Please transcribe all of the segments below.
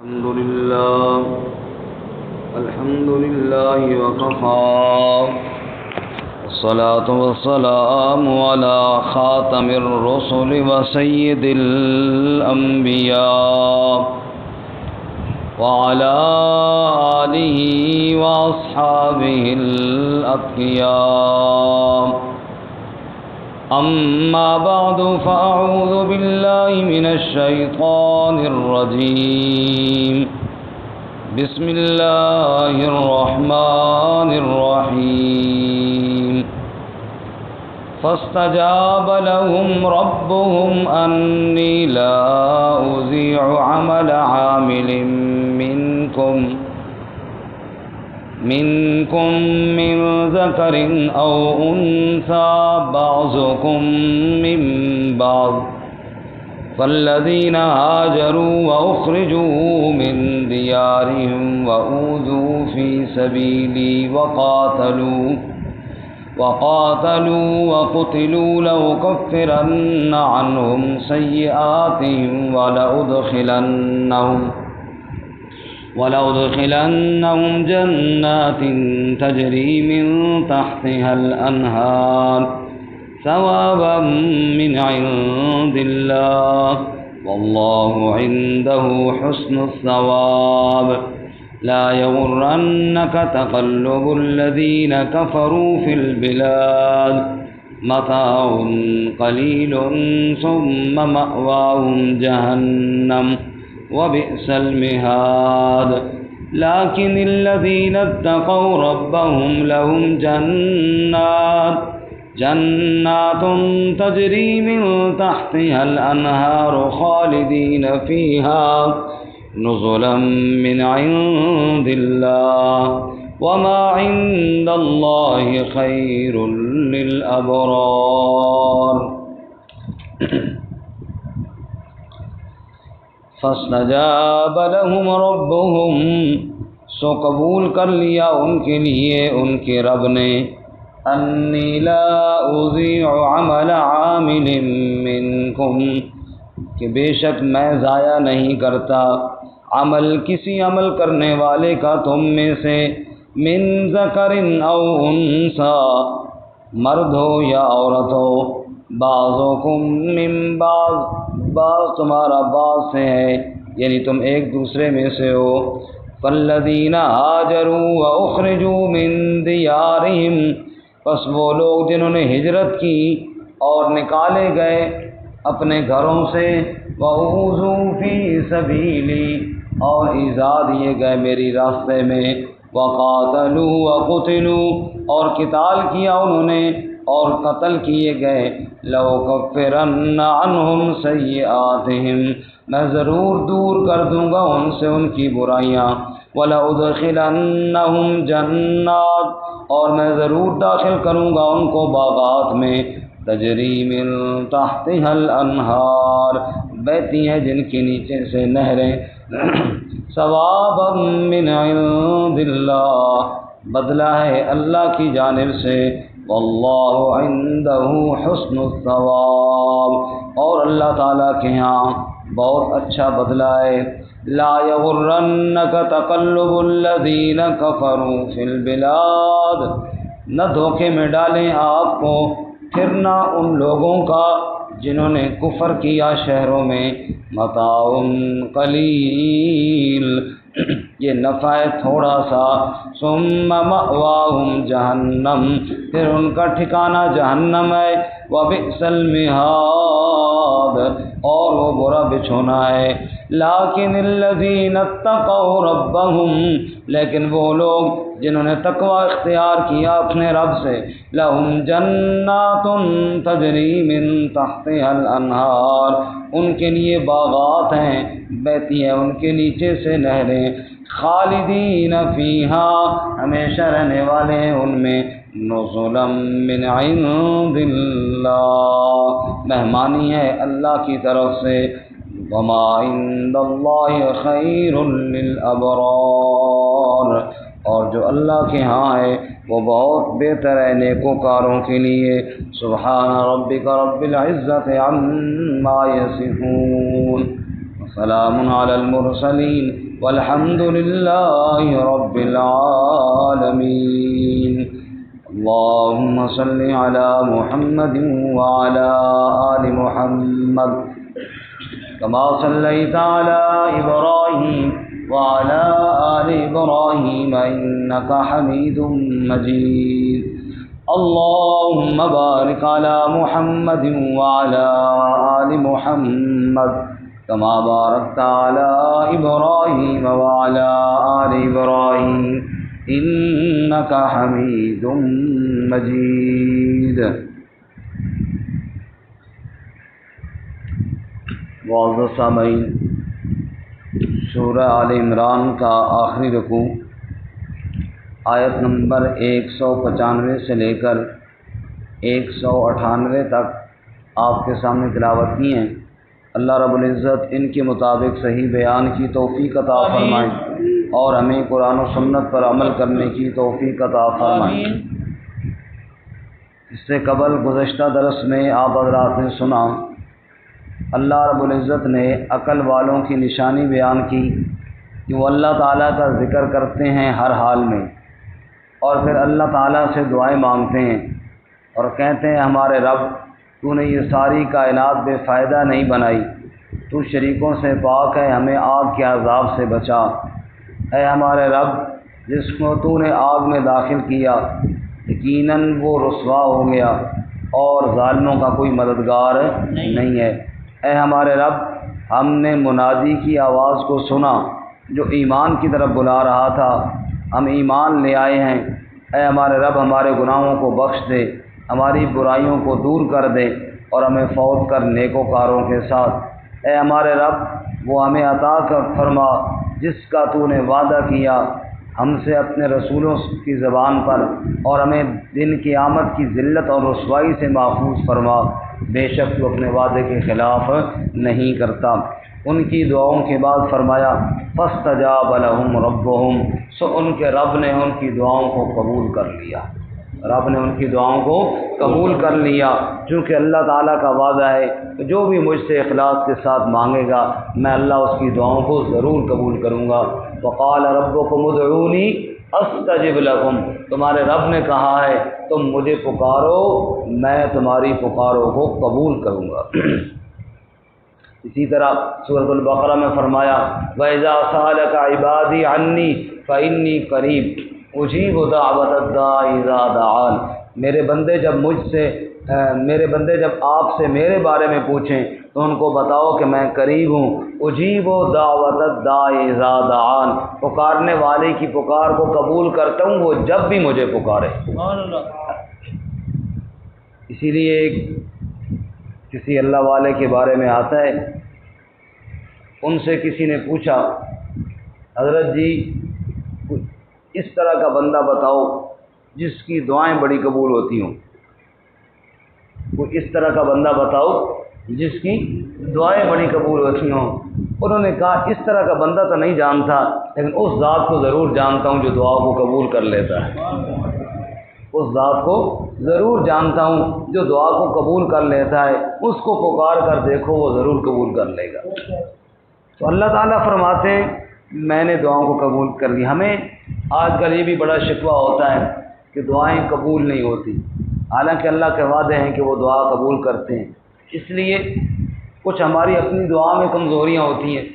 الحمد لله وكفى والصلاة والسلام على خاتم الرسل وسيد الأنبياء وعلى آله وأصحابه الأتقياء. أما بعد فأعوذ بالله من الشيطان الرجيم. بسم الله الرحمن الرحيم. فاستجاب لهم ربهم أني لا أضيع عمل عامل منكم من ذكر أو أنثى بعضكم من بعض، فالذين هاجروا وأخرجوا من ديارهم وأوذوا في سبيلي وقاتلوا وقتلوا لأكفرن عنهم سيئاتهم ولأدخلنهم جنات تجري من تحتها الأنهار ثوابا من عند الله، والله عنده حسن الثواب. لا يغرنك تقلب الذين كفروا في البلاد، متاع قليل ثم مأواهم جهنم وبئس المهاد. لكن الذين اتقوا ربهم لهم جنات تجري من تحتها الأنهار خالدين فيها نزلا من عند الله، وما عند الله خير للأبرار. فاستجاب لهم ربهم، سو قبول کر لیا ان کے لیے ان کے رب نے، انی لا اضیع عمل عامل منکم، کہ بے شک میں ضائع نہیں کرتا عمل کسی عمل کرنے والے کا تم میں سے، من ذکر او انثی، مرد ہو یا عورت ہو، بعضکم من بعض، بعض تمہارا بعض سے ہے، یعنی تم ایک دوسرے میں سے ہو. فالذین ہاجروا واخرجوا من دیارہم، پس وہ لوگ جنہوں نے ہجرت کی اور نکالے گئے اپنے گھروں سے، وَأُوذُوا فِي سَبِيلِي، اور ایذا دیے گئے میری راستے میں، وَقَاتَلُوا وَقُتِلُوا، اور قتال کیا انہوں نے اور قتل کیے گئے، لَأُكَفِّرَنَّ عَنْهُمْ سَيِّئَاتِهِمْ، میں ضرور دور کر دوں گا ان سے ان کی برائیاں، وَلَأُدْخِلَنَّهُمْ جَنَّاتٍ، اور میں ضرور داخل کروں گا ان کو باغات میں، تجری من تحتها الانہار، بہتی ہیں جن کے نیچے سے نہریں، ثوابا من عند اللہ، بدلہ ہے اللہ کی جانب سے، واللہ عنده حسن الثواب، اور اللہ تعالیٰ کے ہاں بہت اچھا بدلہ ہے. لا یغرنک تقلب الذین کفروا فی البلاد، نہ دھوکے میں ڈالیں آپ کو پھرنا ان لوگوں کا جنہوں نے کفر کیا شہروں میں، متاع قلیل، یہ نفع ہے تھوڑا سا، ثم مأواہم جہنم، پھر ان کا ٹھکانہ جہنم ہے، وبئس المہاد، اور وہ برا بچھونا ہے. لیکن الذین اتقوا ربہم، لیکن وہ لوگ جنہوں نے تقوی اختیار کیا اپنے رب سے، لہم جنات تجری من تحتها الانہار، ان کے لیے باغات ہیں بہتی ہیں ان کے نیچے سے نہریں، خالدین فیہا، ہمیشہ رہنے والے ہیں ان میں، نزلا من عند اللہ، مہمانی ہے اللہ کی طرف سے، وما عند اللہ خیر للابرار، اور جو اللہ کے ہاں ہے وہ بہت بہتر ہے نیکوکاروں کے لیے. سبحان ربک رب العزت عما یصفون، وسلام علی المرسلین والحمد لله رب العالمين. اللهم صل على محمد وعلى آل محمد كما صليت على إبراهيم وعلى آل إبراهيم إنك حميد مجيد. اللهم بارك على محمد وعلى آل محمد كما باركت على إبراهيم وعلى آل إبراهيم إنك حميد مجيد. معزز سامعین، سورہ آل عمران کا آخری رکوع آیت نمبر 195 سے لے کر 198 تک آپ کے سامنے تلاوت کی ہیں. اللہ رب العزت ان کے مطابق صحیح بیان کی توفیق عطا فرمائیں اور ہمیں قرآن و سنت پر عمل کرنے کی توفیق عطا فرمائیں. اس سے قبل گزشتہ درس میں آپ حضرات نے سنا اللہ رب العزت نے عقل والوں کی نشانی بیان کی کہ وہ اللہ تعالیٰ کا ذکر کرتے ہیں ہر حال میں، اور پھر اللہ تعالیٰ سے دعائیں مانگتے ہیں اور کہتے ہیں ہمارے رب تو نے یہ ساری کائنات بے فائدہ نہیں بنائی، تو شریکوں سے پاک ہے، ہمیں آگ کے عذاب سے بچا. اے ہمارے رب جس کو تو نے آگ میں داخل کیا یقیناً وہ رسوا ہو گیا اور ظالموں کا کوئی مددگار نہیں ہے. اے ہمارے رب ہم نے منادی کی آواز کو سنا جو ایمان کی طرف بلا رہا تھا، ہم ایمان لے آئے ہیں. اے ہمارے رب ہمارے گناہوں کو بخش دے، ہماری برائیوں کو دور کر دے اور ہمیں فوت کر نیکوکاروں کے ساتھ. اے ہمارے رب وہ ہمیں عطا کر فرما جس کا تو نے وعدہ کیا ہم سے اپنے رسولوں کی زبان پر، اور ہمیں دن قیامت کی ذلت اور رسوائی سے محفوظ فرما، بے شک تو اپنے وعدے کے خلاف نہیں کرتا. ان کی دعاؤں کے بعد فرمایا فاستجاب لهم ربهم، سو ان کے رب نے ان کی دعاؤں کو قبول کر لیا. رب نے ان کی دعاؤں کو قبول کر لیا، چونکہ اللہ تعالیٰ کا وعدہ ہے کہ جو بھی مجھ سے اخلاص کے ساتھ مانگے گا میں اللہ اس کی دعاؤں کو ضرور قبول کروں گا. وقال ربکم ادعونی استجب لکم، تمہارے رب نے کہا ہے تم مجھے پکارو میں تمہاری پکاروں کو قبول کروں گا. اسی طرح سورۃ البقرہ میں فرمایا وَإِذَا سَأَلَكَ عِبَادِي عَنِّي فَإِنِّي قَرِيبٌ اجیب دعوت الداع اذا دعان. میرے بندے جب آپ سے میرے بارے میں پوچھیں تو ان کو بتاؤ کہ میں قریب ہوں. اجیب دعوت الداع اذا دعان، پکارنے والے کی پکار کو قبول کرتا ہوں وہ جب بھی مجھے پکارے. اسی لیے کسی اللہ والے کے بارے میں آتا ہے، ان سے کسی نے پوچھا حضرت جی اس طرح کا بندہ بتاؤ جس کی دعائیں بڑی قبول ہوتی ہوں. کوئی اس طرح کا بندہ بتاؤ جس کی دعائیں بڑی قبول ہوتی ہوں. انہوں نے کہا اس طرح کا بندہ تو نہیں جانتا لیکن اس ذات کو ضرور جانتا ہوں جو دعا کو قبول کر لیتا ہے. اس ذات کو ضرور جانتا ہوں جو دعا کو قبول کر لیتا ہے، اس کو پکار کر دیکھو وہ ضرور قبول کر لے گا. تو اللہ تعالیٰ فرماتے ہیں میں نے دعاؤں کو قبول کر لی. ہمیں آج کل یہ بھی بڑا شکوہ ہوتا ہے کہ دعائیں قبول نہیں ہوتی، حالانکہ اللہ کے وعدے ہیں کہ وہ دعا قبول کرتے ہیں. اس لیے کچھ ہماری اپنی دعا میں کمزوریاں ہوتی ہیں،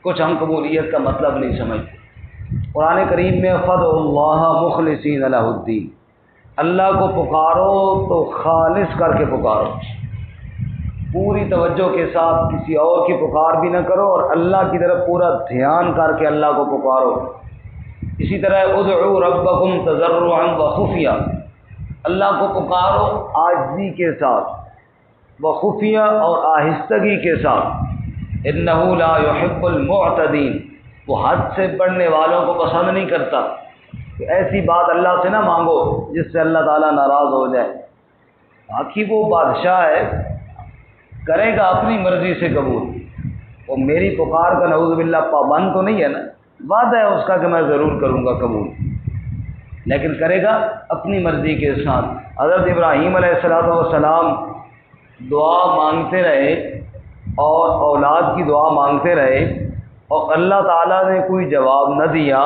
کچھ ہم قبولیت کا مطلب نہیں سمجھتے. قرآن کریم میں فَادْعُوا اللَّهَ مُخْلِصِينَ لَهُ الدِّينَ، اللہ کو پکارو تو خالص کر کے پکارو، پوری توجہ کے ساتھ، کسی اور کی پکار بھی نہ کرو اور اللہ کی طرف پورا دھیان کر کے اللہ کو پکارو. اسی طرح ادعوا ربکم تضرعا وخفیہ، اللہ کو پکارو عاجزی کے ساتھ، وخفیہ اور آہستگی کے ساتھ. انہ لا يحب المعتدین، وہ حد سے بڑھنے والوں کو پسند نہیں کرتا. تو ایسی بات اللہ سے نہ مانگو جس سے اللہ تعالیٰ ناراض ہو جائے. باقی وہ بادشاہ ہے، کرے گا اپنی مرضی سے قبول. وہ میری پکار کا نعوذ باللہ پابند تو نہیں ہے نا، وعدہ ہے اس کا کہ میں ضرور کروں گا قبول، لیکن کرے گا اپنی مرضی کے ساتھ. حضرت ابراہیم علیہ السلام دعا مانگتے رہے اور اولاد کی دعا مانگتے رہے اور اللہ تعالیٰ نے کوئی جواب نہ دیا،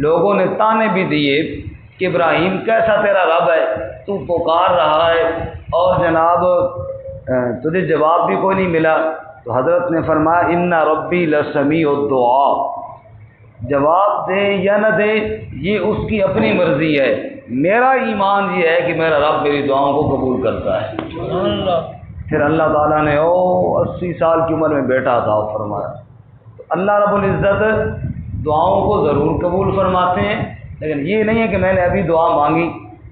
لوگوں نے تانے بھی دیے کہ ابراہیم کیسا تیرا رب ہے، تو پکار رہا ہے اور جناب تجھے جواب بھی کوئی نہیں ملا، تو حضرت نے فرمایا ان ربی لسمیع الدعاء، جواب دے یا نہ دے یہ اس کی اپنی مرضی ہے، میرا ایمان یہ ہے کہ میرا رب میری دعاؤں کو قبول کرتا ہے۔ پھر اللہ تعالیٰ نے 80 سال کی عمر میں بیٹا تھا فرمایا۔ تو اللہ رب العزت دعاؤں کو ضرور قبول فرماتے ہیں، لیکن یہ نہیں ہے کہ میں نے ابھی دعا مانگی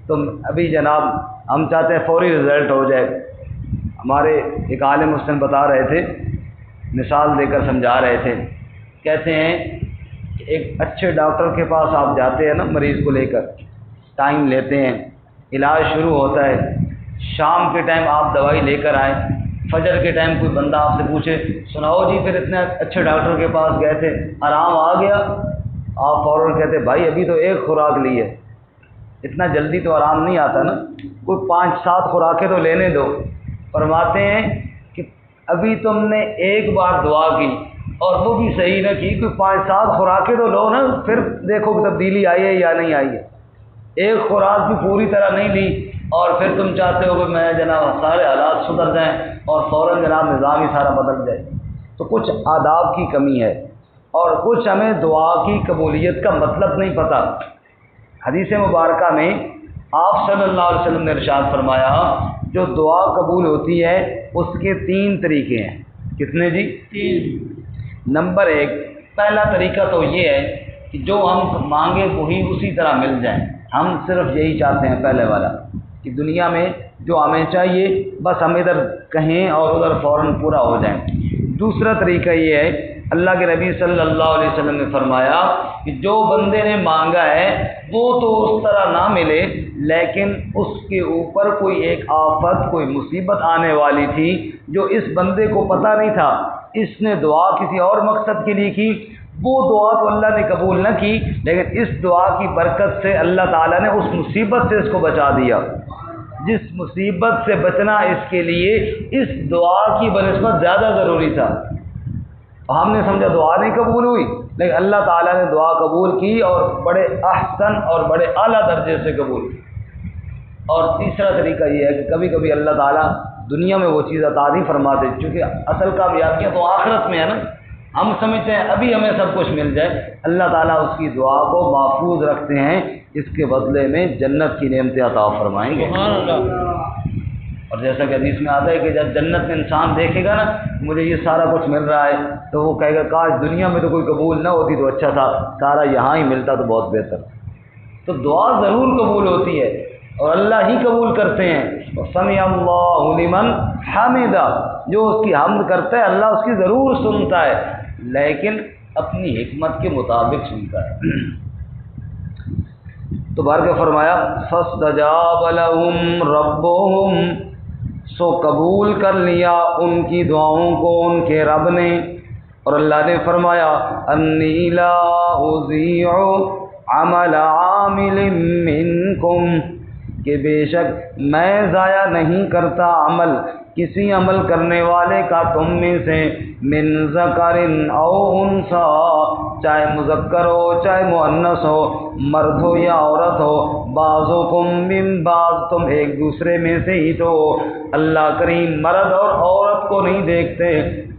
تو ابھی جناب ہم چاہتے ہیں فوری رزلٹ ہو جائے۔ ہمارے ایک عالم مسلم بتا رہے تھے، مثال دے کر سمجھا رہے تھے، کہتے ہیں کہ ایک اچھے ڈاکٹر کے پاس آپ جاتے ہیں نا، مریض کو لے کر ٹائم لیتے ہیں، علاج شروع ہوتا ہے، شام کے ٹائم آپ دوائی لے کر آئیں، فجر کے ٹائم کوئی بندہ آپ سے پوچھے سناؤ جی پھر اتنے اچھے ڈاکٹر کے پاس گئے تھے آرام آ گیا، آپ فوراً کہتے بھائی ابھی تو ایک خوراک لی ہے، اتنا جلدی تو آرام نہیں آتا نا، کوئی 5-7 خوراکیں تو لینے دو۔ فرماتے ہیں کہ ابھی تم نے ایک بار دعا کی اور وہ بھی صحیح نہ کی، کوئی 5-7 خوراکیں تو لو نا، پھر دیکھو کہ تبدیلی آئی ہے یا نہیں آئی ہے۔ ایک خوراک بھی پوری طرح نہیں لی اور پھر تم چاہتے ہو کہ میں جناب سارے حالات سدھر جائیں اور فوراً جناب نظام ہی سارا بدل جائے، تو کچھ آداب کی کمی ہے اور کچھ ہمیں دعا کی قبولیت کا مطلب نہیں پتہ۔ حدیث مبارکہ میں آپ صلی اللہ علیہ وسلم نے ارشاد فرمایا جو دعا قبول ہوتی ہے اس کے 3 طریقے ہیں۔ کتنے جی؟ 3۔ نمبر 1، پہلا طریقہ تو یہ ہے کہ جو ہم مانگے وہی اسی طرح مل جائیں، ہم صرف یہی چاہتے ہیں پہلے والا کہ دنیا میں جو ہمیں چاہیے بس ہم ادھر کہیں اور ادھر فوراً پورا ہو جائیں۔ دوسرا طریقہ یہ ہے، اللہ کے نبی صلی اللہ علیہ وسلم نے فرمایا کہ جو بندے نے مانگا ہے وہ تو اس طرح نہ ملے، لیکن اس کے اوپر کوئی ایک آفت، کوئی مصیبت آنے والی تھی جو اس بندے کو پتہ نہیں تھا، اس نے دعا کسی اور مقصد کے لیے کی، وہ دعا تو اللہ نے قبول نہ کی، لیکن اس دعا کی برکت سے اللہ تعالیٰ نے اس مصیبت سے اس کو بچا دیا۔ جس مصیبت سے بچنا اس کے لیے اس دعا کی بنسبت زیادہ ضروری تھا، ہم نے سمجھا دعا نہیں قبول ہوئی، لیکن اللہ تعالیٰ نے دعا قبول کی اور بڑے احسن اور بڑے اعلیٰ درجے سے قبول کی۔ اور تیسرا طریقہ یہ ہے کہ کبھی کبھی اللہ تعالیٰ دنیا میں وہ چیز عطا نہیں فرماتے، چونکہ اصل کامیابیاں تو آخرت میں ہے نا، ہم سمجھتے ہیں ابھی ہمیں سب کچھ مل جائے، اللہ تعالیٰ اس کی دعا کو محفوظ رکھتے ہیں، اس کے بدلے میں جنت کی نعمتیں عطا فرمائیں گے۔ سبحان اللہ۔ اور جیسا کہ حدیث میں آتا ہے کہ جب جنت میں انسان دیکھے گا نا مجھے یہ سارا کچھ مل رہا ہے تو وہ کہے گا کاش دنیا میں تو کوئی قبول نہ ہوتی تو اچھا تھا، سارا یہاں ہی ملتا تو بہت بہتر۔ تو دعا ضرور قبول ہوتی ہے اور اللہ ہی قبول کرتے ہیں۔ سمع اللہ لمن حمدہ، جو اس کی حمد کرتا ہے اللہ اس کی ضرور سنتا ہے، لیکن اپنی حکمت کے مطابق سنتا ہے۔ تو بار کے فرمایا فاستجاب لهم ربهم، سو قبول کر لیا ان کی دعاؤں کو ان کے رب نے، اور اللہ نے فرمایا انی لا اضیع عمل عامل منکم، کہ بے شک میں ضائع نہیں کرتا عمل کسی عمل کرنے والے کا تم میں سے، من ذکر او انثی، چاہے مذکر ہو چاہے مؤنث ہو، مرد ہو یا عورت ہو، بعضکم من بعض، تم ایک دوسرے میں سے ہی تو۔ اللہ کریم مرد اور عورت کو نہیں دیکھتے،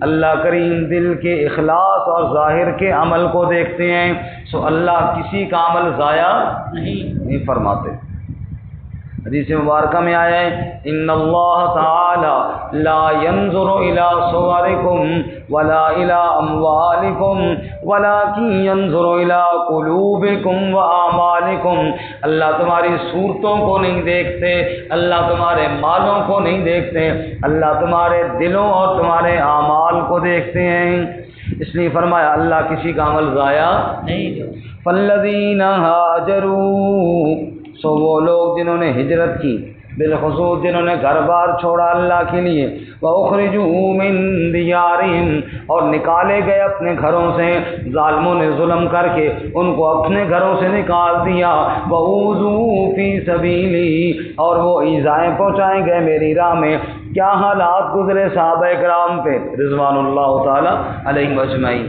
اللہ کریم دل کے اخلاص اور ظاہر کے عمل کو دیکھتے ہیں، سو اللہ کسی کا عمل ضائع نہیں فرماتے۔ حدیث مبارکہ میں آیا ہے ان اللہ تعالی لا ينظر الى صورکم ولا الى اموالکم ولکن ينظر الى قلوبکم واعمالکم، اللہ تمہاری صورتوں کو نہیں دیکھتے، اللہ تمہارے مالوں کو نہیں دیکھتے، اللہ تمہارے دلوں اور تمہارے اعمال کو دیکھتے ہیں۔ اس لیے فرمایا اللہ کسی کا عمل ضائع نہیں۔ فالذین ہاجروا، سو وہ لوگ جنہوں نے ہجرت کی، بالخصوص جنہوں نے گھر بار چھوڑا اللہ کے لیے، وَأُخْرِجُوا مِن دِيَارِهِمْ، اور نکالے گئے اپنے گھروں سے، ظالموں نے ظلم کر کے ان کو اپنے گھروں سے نکال دیا، وَأُوذُوا فِي سَبِيلِي، اور وہ ایذائیں پہنچائیں گئے میری راہ میں۔ کیا حالات گزرے صحابہ کرام پہ رضوان اللہ تعالی علیہم اجمعین۔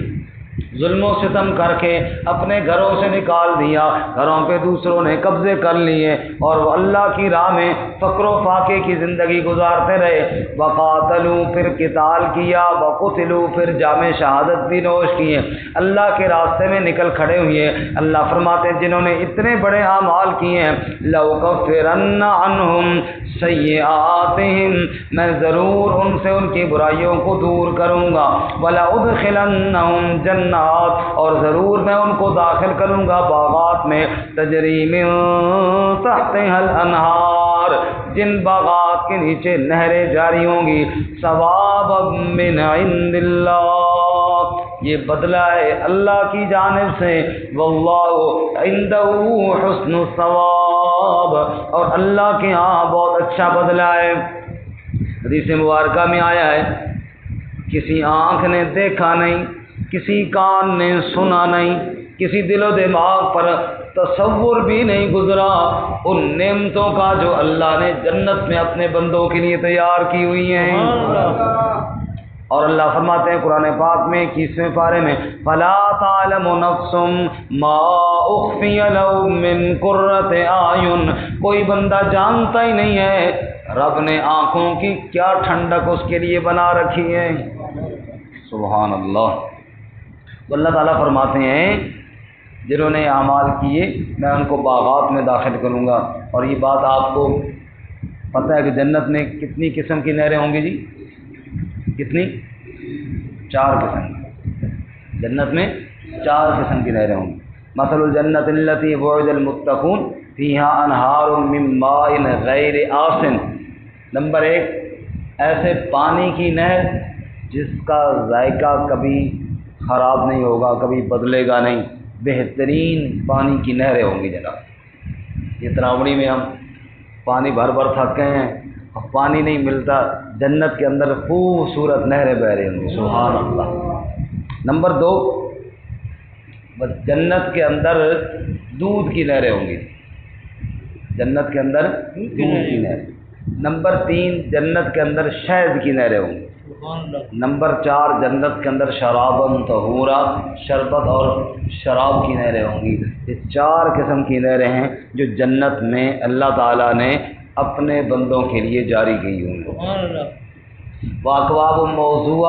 ظلم و ستم کر کے اپنے گھروں سے نکال دیا، گھروں پہ دوسروں نے قبضے کر لیے، اور وہ اللہ کی راہ میں فقر و فاقے کی زندگی گزارتے رہے۔ وقاتلوا، پھر قتال کیا، وقتلوا، پھر جام شہادت بھی نوش کیے، اللہ کے راستے میں نکل کھڑے ہوئے۔ اللہ فرماتے ہیں جنہوں نے اتنے بڑے اعمال کیے ہیں، لَأُكَفِّرَنَّ عَنْهُمْ سَيِّئَاتِهِمْ، میں ضرور ان سے ان کی برائیوں کو دور کروں گا، وَلَأُدْخِلَنَّهُمْ جَنَّاتٍ، اور ضرور میں ان کو داخل کروں گا باغات میں، تجری من تحتها الانہار، جن باغات کے نیچے نہریں جاری ہوں گی، ثوابا من عند اللہ، یہ بدلہ ہے اللہ کی جانب سے، واللہ عنده حسن الثواب، اور اللہ کے ہاں بہت اچھا بدلہ ہے۔ حدیث مبارکہ میں آیا ہے کسی آنکھ نے دیکھا نہیں، کسی کان نے سنا نہیں، کسی دل و دماغ پر تصور بھی نہیں گزرا ان نعمتوں کا جو اللہ نے جنت میں اپنے بندوں کے لیے تیار کی ہوئی ہیں۔ اور اللہ فرماتے ہیں قرآن پاک میں 21ویں پارے میں، فَلَا تَعْلَمُ نَفْسٌ مَا أُخْفِيَ لَهُم مِّن قُرَّةِ أَعْيُنٍ، کوئی بندہ جانتا ہی نہیں ہے رب نے آنکھوں کی کیا ٹھنڈک اس کے لیے بنا رکھی ہے۔ سبحان اللہ۔ اللہ تعالیٰ فرماتے ہیں جنہوں نے اعمال کیے میں ان کو باغات میں داخل کروں گا۔ اور یہ بات آپ کو پتہ ہے کہ جنت میں کتنی قسم کی نہریں ہوں گی جی؟ کتنی؟ 4 قسم۔ جنت میں 4 قسم کی نہریں ہوں گی۔ مثل الجنت التی وعد المتقون فیہا انہار من ماء غیر آسن، نمبر 1 ایسے پانی کی نہر جس کا ذائقہ کبھی خراب نہیں ہوگا، کبھی بدلے گا نہیں، بہترین پانی کی نہریں ہوں گی جناب۔ یہ تراوڑی میں ہم پانی بھر بھر تھک گئے ہیں، اب پانی نہیں ملتا، جنت کے اندر خوبصورت نہریں بہ رہی ہوں گی، سبحان اللہ۔ نمبر 2 جنت کے اندر دودھ کی نہریں ہوں گی، جنت کے اندر دودھ کی نہریں۔ نمبر 3 جنت کے اندر شہد کی نہریں ہوں گی۔ نمبر 4 جنت کے اندر شرابن طہورا، شربت اور شراب کی نہریں ہوں گی۔ یہ 4 قسم کی نہریں ہیں جو جنت میں اللہ تعالیٰ نے اپنے بندوں کے لیے جاری کی ہوں گی۔ واکواب موضوع،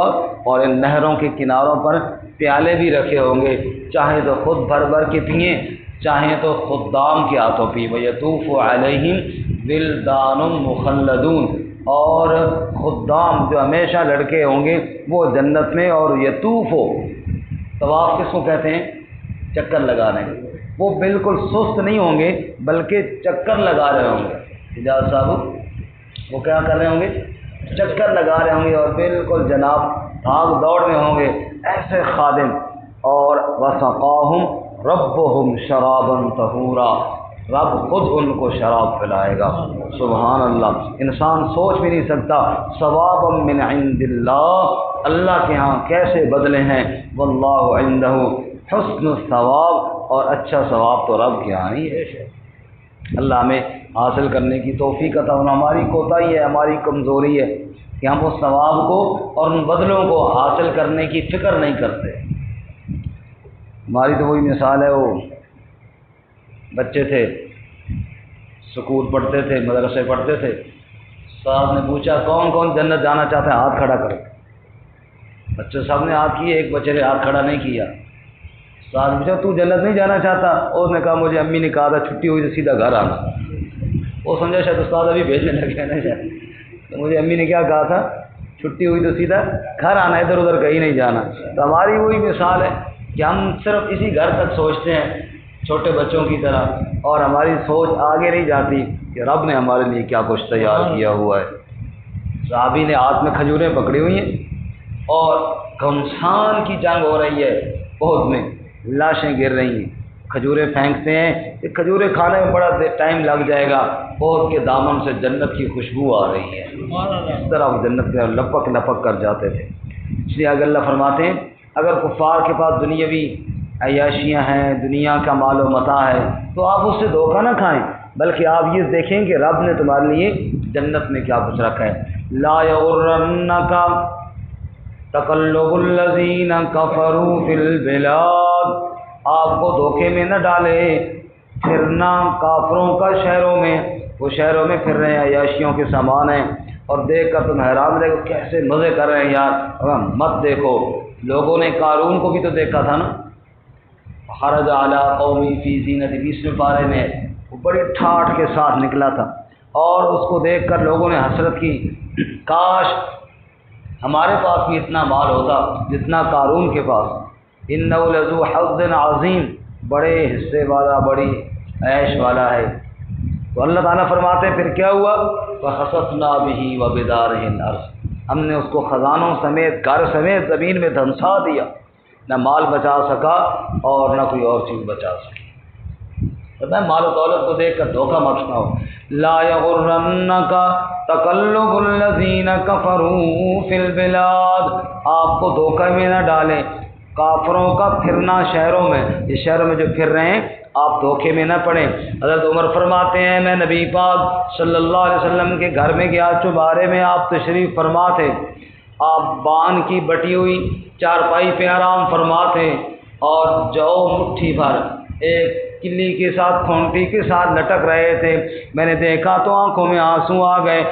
اور ان نہروں کے کناروں پر پیالے بھی رکھے ہوں گے، چاہے تو خود بھر بھر کے پئیں، چاہے تو خدام کے ہاتھوں پئیں۔ وَيَطُوفُ عَلَيْهِمْ وِلْدَانٌ مُخَلَّدُونَ، اور خدام جو ہمیشہ لڑکے ہوں گے وہ جنت میں، اور یطوفو، طواف کس کو کہتے ہیں؟ چکر لگانے، وہ بالکل سست نہیں ہوں گے بلکہ چکر لگا رہے ہوں گے۔ اجاز صاحب وہ کیا کر رہے ہوں گے؟ چکر لگا رہے ہوں گے، اور بالکل جناب بھاگ دوڑ میں ہوں گے ایسے خادم۔ اور وَسَقَاهُمْ رَبُّهُمْ شَرَابًا طَهُورًا، رب خود ان کو شراب پلائے گا، سبحان اللہ۔ انسان سوچ بھی نہیں سکتا ثوابا من عند اللہ، اللہ کے ہاں کیسے بدلے ہیں۔ واللہ عنده حسن الثواب، اور اچھا ثواب تو رب کے ہاں ہی ہے۔ اللہ ہمیں حاصل کرنے کی توفیق عطا فرمائے۔ ہماری کوتاہی ہے، ہماری کمزوری ہے کہ ہم اس ثواب کو اور ان بدلوں کو حاصل کرنے کی فکر نہیں کرتے۔ ہماری تو وہی مثال ہے، وہ بچے تھے، سکول پڑھتے تھے، مدرسے پڑھتے تھے، صاحب نے پوچھا کون کون جنت جانا چاہتا ہے، ہاتھ کھڑا کرو۔ بچے صاحب نے ہاتھ کیے، ایک بچے نے ہاتھ کھڑا نہیں کیا۔ صاحب نے پوچھا تو جنت نہیں جانا چاہتا؟ اس نے کہا مجھے امی نے کہا تھا چھٹی ہوئی تو سیدھا گھر آنا۔ وہ سمجھا شاید استاد ابھی بھیجنے لگے نا، تو مجھے امی نے کیا کہا تھا؟ چھٹی ہوئی تو سیدھا گھر آنا، ادھر ادھر کہیں نہیں جانا۔ تو ہماری وہی مثال ہے کہ ہم صرف اسی گھر تک سوچتے ہیں چھوٹے بچوں کی طرح، اور ہماری سوچ آگے نہیں جاتی کہ رب نے ہمارے لیے کیا کچھ تیار کیا ہوا ہے۔ صحابی نے ہاتھ میں کھجوریں پکڑی ہوئی ہیں اور گھمسان کی جنگ ہو رہی ہے، بہت میں لاشیں گر رہی ہیں، کھجوریں پھینکتے ہیں کہ کھجوریں کھانے میں بڑا ٹائم لگ جائے گا، بہت کے دامن سے جنت کی خوشبو آ رہی ہے، اس طرح وہ جنت میں لپک لپک کر جاتے تھے۔ اس لیے اگر اللہ فرماتے ہیں اگر کفار کے پاس دنیاوی عیاشیاں ہیں، دنیا کا مال و متاع ہے، تو آپ اس سے دھوکہ نہ کھائیں، بلکہ آپ یہ دیکھیں کہ رب نے تمہارے لیے جنت میں کیا کچھ رکھا ہے۔ لا یغرنک تقلب الذین کفروا فی البلاد، آپ کو دھوکے میں نہ ڈالے پھرنا کافروں کا شہروں میں، وہ شہروں میں پھر رہے ہیں، عیاشیوں کے سامان ہیں، اور دیکھ کر تم حیران رہے کیسے مزے کر رہے ہیں یار، مت دیکھو۔ لوگوں نے قارون کو بھی تو دیکھا تھا نا، خرج علی قومی فی زینت، 20ویں پارے میں وہ بڑی ٹھاٹھ کے ساتھ نکلا تھا، اور اس کو دیکھ کر لوگوں نے حسرت کی، کاش ہمارے پاس بھی اتنا مال ہوتا جتنا قارون کے پاس، انہ لذو حظ عظیم، بڑے حصے والا، بڑی عیش والا ہے۔ تو اللہ تعالیٰ فرماتے ہیں پھر کیا ہوا، فخسفنا بہ وبدارہ الارض، ہم نے اس کو خزانوں سمیت، گھر سمیت زمین میں دھنسا دیا، نہ مال بچا سکا اور نہ کوئی اور چیز بچا سکی۔ پتہ ہے مال و دولت کو دیکھ کر دھوکہ مت کھاؤ، لا یغرنک تقلب الذین کفروا فی البلاد، آپ کو دھوکہ میں نہ ڈالیں کافروں کا پھرنا شہروں میں، اس شہروں میں جو پھر رہے ہیں آپ دھوکے میں نہ پڑیں۔ حضرت عمر فرماتے ہیں میں نبی پاک صلی اللہ علیہ وسلم کے گھر میں گیا، چوبارے میں آپ تشریف فرما تھے، آپ بان کی بٹی ہوئی چارپائی پہ آرام فرما تھے، اور جو مٹھی بھر ایک کلی کے ساتھ کھونٹی کے ساتھ لٹک رہے تھے، میں نے دیکھا تو آنکھوں میں آنسو آ گئے۔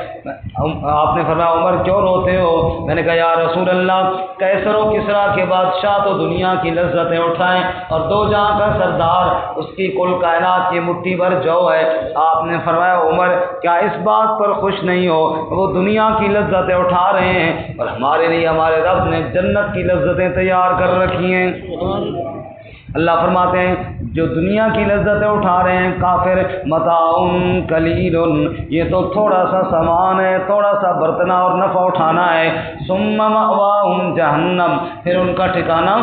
آپ نے فرمایا عمر کیوں روتے ہو؟ میں نے کہا یا رسول اللہ، کیسر و کسریٰ کے بادشاہ تو دنیا کی لذتیں اٹھائیں، اور دو جہاں کا سردار اس کی کل کائنات کی مٹھی بھر جو ہے۔ آپ نے فرمایا عمر کیا اس بات پر خوش نہیں ہو، وہ دنیا کی لذتیں اٹھا رہے ہیں اور ہمارے لیے ہمارے رب نے جنت کی لذتیں تیار کر رکھی ہیں۔ اللہ فرماتے ہیں جو دنیا کی لذتیں اٹھا رہے ہیں کافر، متاع قلیل، یہ تو تھوڑا سا سامان ہے، تھوڑا سا برتنا اور نفع اٹھانا ہے، ثم مأواہم جہنم، پھر ان کا ٹھکانہ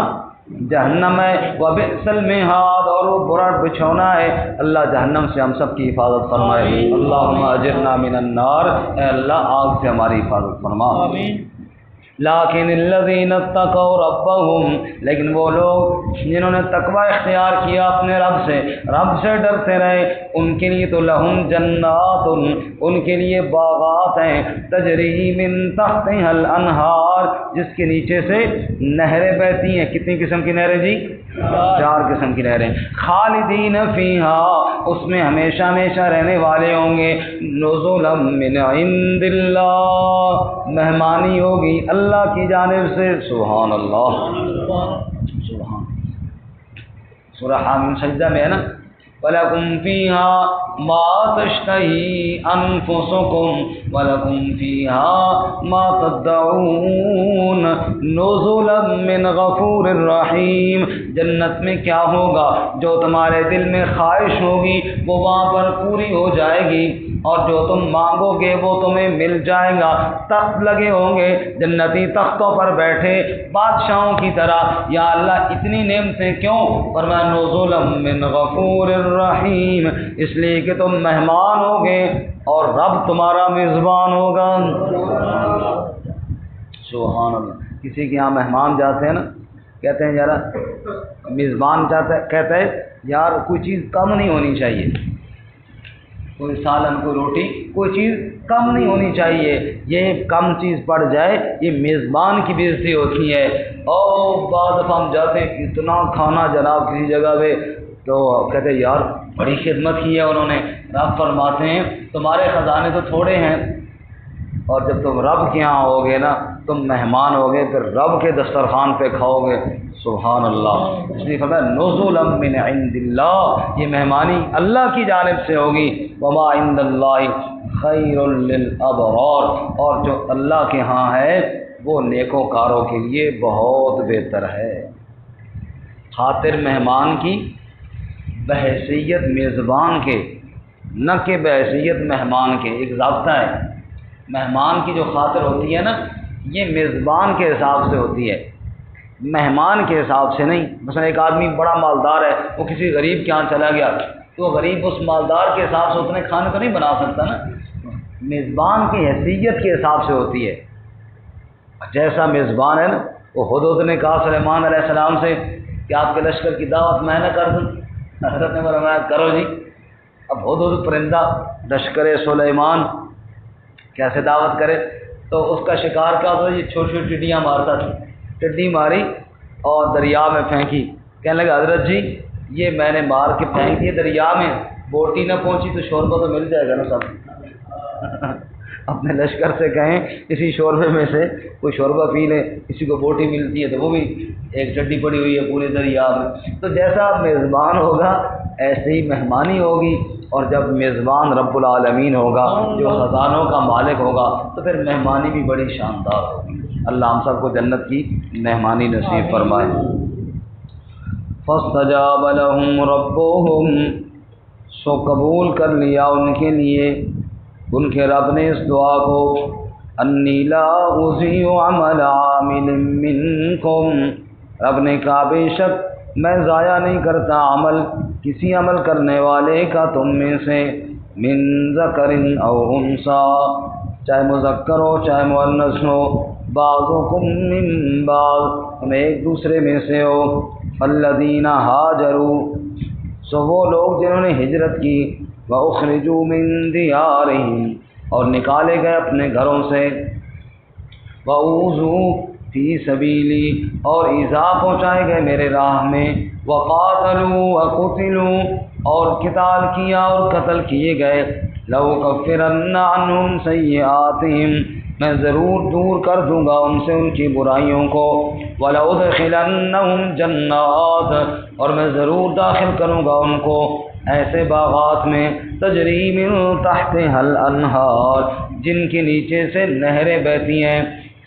جہنم ہے، وبئس المہاد، اور وہ برا بچھونا ہے۔ اللہ جہنم سے ہم سب کی حفاظت فرمائے، اللہم اجرنا من النار، اے اللہ آگ سے ہماری حفاظت فرما، آمین۔ لیکن الذین اتقوا ربہم، لیکن وہ لوگ جنہوں نے تقوی اختیار کیا اپنے رب سے ڈرتے رہے، ان کے لیے تو لہم جنات، ان کے لیے باغات ہیں، تجری من تحتها الانہار، جس کے نیچے سے نہریں بہتی ہیں۔ کتنی قسم کی نہریں جی؟ 4 قسم کی نہریں، خالدین فیہا، اس میں ہمیشہ ہمیشہ رہنے والے ہوں گے، نزلا من عند اللہ، مہمانی ہوگی اللہ کی جانب سے، سبحان اللہ، سبحان، سورہ حامیم سجدہ میں ہے نا، وَلَكُمْ فِيهَا مَا تَشْتَهِي أَنفُسُكُمْ وَلَكُمْ فِيهَا مَا تَدَّعُونَ نُزُلًا مِّنْ غَفُورٍ رَّحِيمٍ، جنت میں کیا ہوگا جو تمہارے دل میں خواہش ہوگی وہ وہاں پر پوری ہو جائے گی، اور جو تم مانگو گے وہ تمہیں مل جائے گا۔ تخت لگے ہوں گے، جنتی تختوں پر بیٹھے بادشاہوں کی طرح، یا اللہ اتنی نعمتیں کیوں؟ فرمایا نزلا من غفور الرحیم، اس لیے کہ تم مہمان ہوگے اور رب تمہارا میزبان ہوگا۔ سبحان اللہ۔ کسی کے یہاں مہمان جاتے ہیں نا، کہتے ہیں یار میزبان کہتا ہے یار کوئی چیز کم نہیں ہونی چاہیے، کوئی سالن کوئی روٹی کوئی چیز کم نہیں ہونی چاہیے، یہ کم چیز پڑ جائے یہ میزبان کی بے عزتی ہوتی ہے۔ اور بعض دفعہ ہم جاتے ہیں اتنا کھانا جناب کسی جگہ پہ، تو کہتے ہیں یار بڑی خدمت کی ہے انہوں نے۔ رب فرماتے ہیں تمہارے خزانے تو تھوڑے ہیں، اور جب تم رب کے یہاں ہوگے نا تم مہمان ہوگے، پھر رب کے دسترخوان پہ کھاؤ گے، سبحان اللہ۔ اس لیے فرمایا نزلا من عند اللہ، یہ مہمانی اللہ کی جانب سے ہوگی، وما عند اللہ خیر للابرار، اور جو اللہ کے ہاں ہے وہ نیکوکاروں کے لیے بہت بہتر ہے۔ خاطر مہمان کی بحیثیت میزبان کے، نہ کہ بحیثیت مہمان کے، ایک ضابطہ ہے۔ مہمان کی جو خاطر ہوتی ہے نا یہ میزبان کے حساب سے ہوتی ہے، مہمان کے حساب سے نہیں۔ مثلا ایک آدمی بڑا مالدار ہے، وہ کسی غریب کے ہاں چلا گیا تو غریب اس مالدار کے حساب سے اتنے کھانے تو نہیں بنا سکتا نا، میزبان کی حیثیت کے حساب سے ہوتی ہے۔ جیسا میزبان ہے نا، وہ حدود نے کہا سلیمان علیہ السلام سے کہ آپ کے لشکر کی دعوت میں نہ کر دوں، حضرت نے فرمایا کرو جی۔ اب حدود پرندہ لشکر سلیمان کیسے دعوت کرے، تو اس کا شکار کیا ہوتا ہے، یہ چھوٹی چھوٹی ٹڈیاں مارتا تھا، ٹڈی ماری اور دریا میں پھینکی. کہنے لگا حضرت جی یہ میں نے مار کے پھینک دیے دریا میں، بوٹی نہ پہنچی تو شوربہ تو مل جائے گا نا سب. اپنے لشکر سے کہیں اسی شوربے میں سے کوئی شوربہ پی لے، کسی کو بوٹی ملتی ہے تو وہ بھی ایک ٹڈی پڑی ہوئی ہے پورے دریا میں. تو جیسا میزبان ہوگا ایسے ہی مہمانی ہوگی، اور جب میزبان رب العالمین ہوگا جو خزانوں کا مالک ہوگا تو پھر مہمانی بھی بڑی شاندار ہوگی. اللہ ہم سب کو جنت کی مہمانی نصیب فرمائے. فاستجاب لهم ربهم، سو قبول کر لیا ان کے لیے ان کے رب نے اس دعا کو. انی لا اضیع عمل عامل منکم، رب نے کہا بے شک میں ضائع نہیں کرتا عمل کسی عمل کرنے والے کا تم میں سے. من ذکر او انثی، چاہے مذکر ہو چاہے مؤنث ہو. بعضکم من بعض، تم ایک دوسرے میں سے ہو. الذین ہاجروا، سو وہ لوگ جنہوں نے ہجرت کی. وَأُخْرِجُوا مِن دِيَارِهِمْ، اور نکالے گئے اپنے گھروں سے. وَأُوذُوا فِي سَبِيلِي، اور ایذا پہنچائے گئے میرے راہ میں. وَقَاتَلُوا وَقُتِلُوا، اور قتال کیا اور قتل کیے گئے. لَأُكَفِّرَنَّ عَنْهُمْ سَيِّئَاتِهِمْ، میں ضرور دور کر دوں گا ان سے ان کی برائیوں کو. وَلَأُدْخِلَنَّهُمْ جَنَّاتٍ، اور میں ضرور داخل کروں گا ان کو ایسے باغات میں. تجری من تحتها الانہار، جن کے نیچے سے نہریں بہتی ہیں.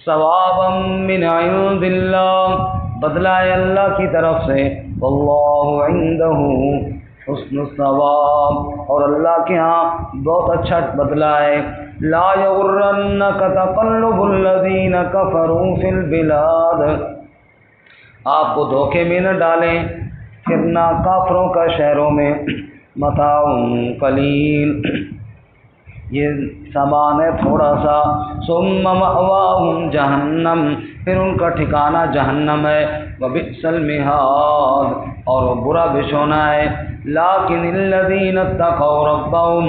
ثوابا من عند اللہ، بدلہ ہے اللہ کی طرف سے. واللہ عندہ حسن الثواب، اور اللہ کے ہاں بہت اچھا بدلہ ہے. لا یغرنک تقلب الذین کفروا فی البلاد، آپ کو دھوکے میں نہ ڈالیں پھرنا کافروں کا شہروں میں. متاع قلیل، یہ سامان ہے تھوڑا سا. ثم مأواہم جہنم، پھر ان کا ٹھکانہ جہنم ہے. وبئس المہاد، اور وہ برا بچھونا ہے. لیکن الذین اتقوا ربہم،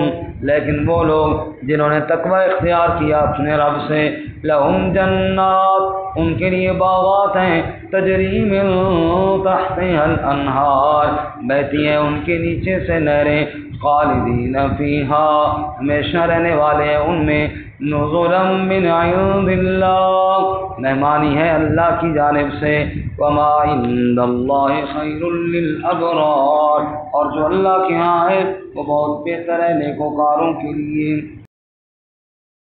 لیکن وہ لوگ جنہوں نے تقوی اختیار کیا اپنے رب سے. لہم جنات، ان کے لیے باغات ہیں. تجری من تحتها الانہار، بہتی ہیں ان کے نیچے سے نہریں. خالدین فیہا، ہمیشہ رہنے والے ہیں ان میں. نزلا من عند اللہ، مہمانی ہے اللہ کی جانب سے. وما عند اللہ خیر للابرار، اور جو اللہ کے ہاں ہے وہ بہت بہتر ہے نیکوکاروں کے لیے.